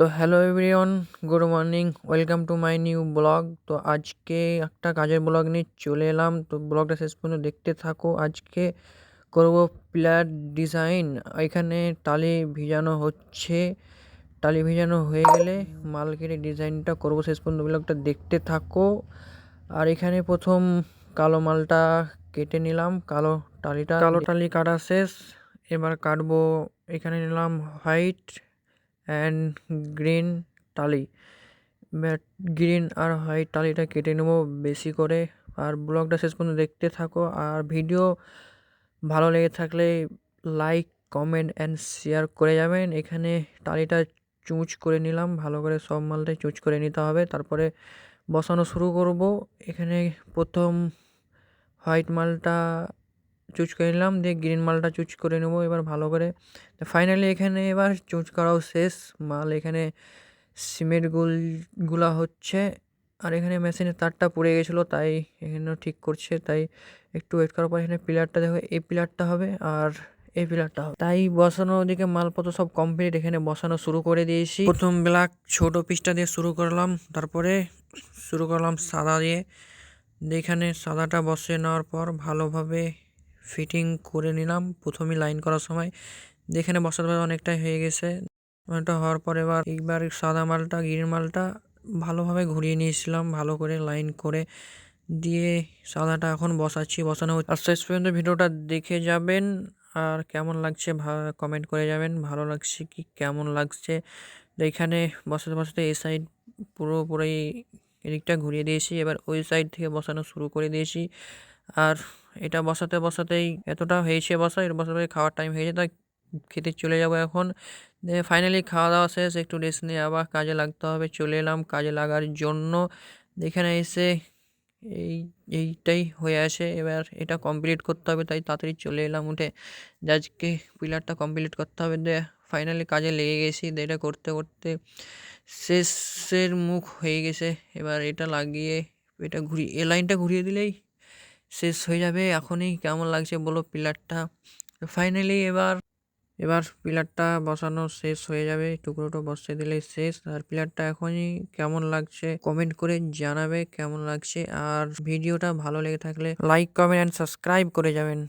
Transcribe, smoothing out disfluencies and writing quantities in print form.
তো hello everyone, good morning, welcome to my new blog. তো আজকে একটা কাজের ব্লগ নিয়ে চলে এলাম। তো ব্লগটা শেষ পর্যন্ত দেখতে থাকো। আজকে করব পিলার ডিজাইন। এখানে টালি ভিজানো হচ্ছে। টালি ভিজানো হয়ে গেলে মাল কেটে ডিজাইনটা করব। শেষ পর্যন্ত ব্লগটা দেখতে থাকো। আর এখানে প্রথম কালো মালটা কেটে নিলাম। কালো টালি কাটা শেষ। এবার কাটবো। এখানে নিলাম হোয়াইট অ্যান্ড গ্রিন টালি। গ্রিন আর হোয়াইট টালিটা কেটে নেবো বেশি করে। আর ব্লগটা শেষ পর্যন্ত দেখতে থাকো। আর ভিডিও ভালো লেগে থাকলে লাইক, কমেন্ট অ্যান্ড শেয়ার করে যাবেন। এখানে টালিটা চুঁচ করে নিলাম, ভালো করে সব মালটাই চুঁচ করে নিতে হবে। তারপরে বসানো শুরু করব। এখানে প্রথম হোয়াইট মালটা চুজ করে নিলাম, দিয়ে গ্রিন মালটা চুজ করে নেবো এবার ভালো করে। ফাইনালি এখানে এবার চুজ করাও শেষ। মাল এখানে সিমেন্ট গুলা হচ্ছে। আর এখানে মেশিনের তারটা পড়ে গেছিলো, তাই এখানেও ঠিক করছে। তাই একটু ওয়েট করার পর এখানে পিলারটা দেখো, এই পিলারটা হবে আর এই পিলারটা হবে। তাই বসানো ওদিকে মালপত্র সব কমপ্লিট, এখানে বসানো শুরু করে দিয়েছি। প্রথম ব্ল্যাক ছোট পিসটা দিয়ে শুরু করলাম, তারপরে শুরু করলাম সাদা দিয়ে। এখানে সাদাটা বসিয়ে নেওয়ার পর ভালোভাবে ফিটিং করে নিলাম প্রথমে লাইন করার সময়। যেখানে বসাতে অনেকটাই হয়ে গেছে। ওটা হওয়ার পর এইবার সাদা মালটা গ্রিন মালটা ভালোভাবে ঘুরিয়ে নিয়েছিলাম, ভালো করে লাইন করে দিয়ে সাদাটা এখন বসানো হচ্ছে। আর শেষ পর্যন্ত ভিডিওটা দেখে যাবেন। আর কেমন লাগছে কমেন্ট করে যাবেন, ভালো লাগছে কি কেমন লাগছে। এখানে বসাতে এই সাইড পুরোপুরি এদিকটা ঘুরিয়ে দিয়েছি। এবার ওই সাইড থেকে বসানো শুরু করে দিয়েছি। আর এটা বসাতেই এতটা হয়েছে এর বসাতে খাওয়ার টাইম হয়েছে, তাই খেতে চলে যাব এখন। ফাইনালি খাওয়া দাওয়া শেষ, একটু রেস্ট নিয়ে আবার কাজে লাগতে হবে। চলে এলাম কাজে লাগার জন্য। এখানে এসে এইটাই হয়ে আছে। এবার এটা কমপ্লিট করতে হবে, তাই তাড়াতাড়ি চলে এলাম উঠে। আজকে পিলারটা কমপ্লিট করতে হবে। ফাইনালি কাজে লেগে গেছি। এটা করতে করতে শেষের মুখ হয়ে গেছে। এবার এটা লাগিয়ে এটা লাইনটা ঘুরিয়ে দিলেই শেষ হয়ে যাবে। এখনই কেমন লাগছে বলো পিলারটা। ফাইনালি এবার পিলারটা বসানো শেষ হয়ে যাবে, টুকরোটা বসিয়ে দিলেই শেষ। আর পিলারটা এখনই কেমন লাগছে কমেন্ট করে জানাবে কেমন লাগছে। আর ভিডিওটা ভালো লেগে থাকলে লাইক, কমেন্ট অ্যান্ড সাবস্ক্রাইব করে যাবেন।